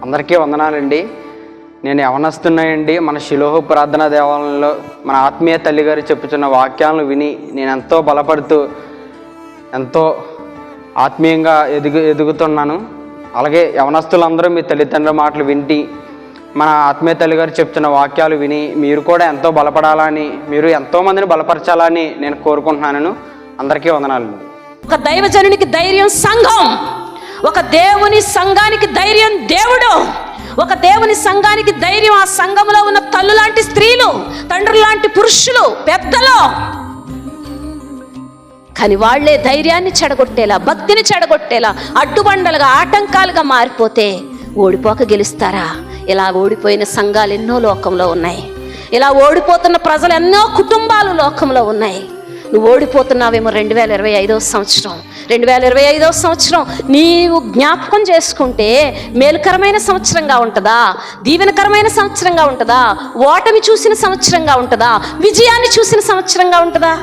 అందరికీ వందనాలండి. నేను యవనస్తున్నాయండి. మన షిలోహు ప్రార్థనా దేవాలయంలో మన ఆత్మీయ తల్లి గారు చెప్పుచున్న వాక్యాలను విని నేను ఎంతో బలపడుతూ ఎంతో ఆత్మీయంగా ఎదుగుతున్నాను. అలాగే యవనస్తులందరూ మీ తల్లిదండ్రుల మాటలు వింటి మన ఆత్మీయ తల్లి గారు చెప్తున్న వాక్యాలు విని మీరు కూడా ఎంతో బలపడాలని, మీరు ఎంతోమందిని బలపరచాలని నేను కోరుకుంటున్నాను. అందరికీ వందనాలు. ఒక దైవజనునికి ధైర్యం సంఘం, ఒక దేవుని సంఘానికి ధైర్యం దేవుడు, ఒక దేవుని సంఘానికి ధైర్యం ఆ సంఘంలో ఉన్న తల్లు లాంటి స్త్రీలు, తండ్రులు లాంటి పురుషులు, పెద్దలు. కానీ వాళ్లే ధైర్యాన్ని చెడగొట్టేలా, భక్తిని చెడగొట్టేలా, అడ్డుబండలుగా, ఆటంకాలుగా మారిపోతే ఓడిపోక గెలుస్తారా? ఇలా ఓడిపోయిన సంఘాలు ఎన్నో లోకంలో ఉన్నాయి. ఇలా ఓడిపోతున్న ప్రజలు ఎన్నో కుటుంబాలు లోకంలో ఉన్నాయి. నువ్వు ఓడిపోతున్నావేమో 2025వ సంవత్సరం. 2025వ సంవత్సరం నీవు జ్ఞాపకం చేసుకుంటే మేలుకరమైన సంవత్సరంగా ఉంటుందా? దీవెనకరమైన సంవత్సరంగా ఉంటుందా? ఓటమి చూసిన సంవత్సరంగా ఉంటుందా? విజయాన్ని చూసిన సంవత్సరంగా ఉంటుందా?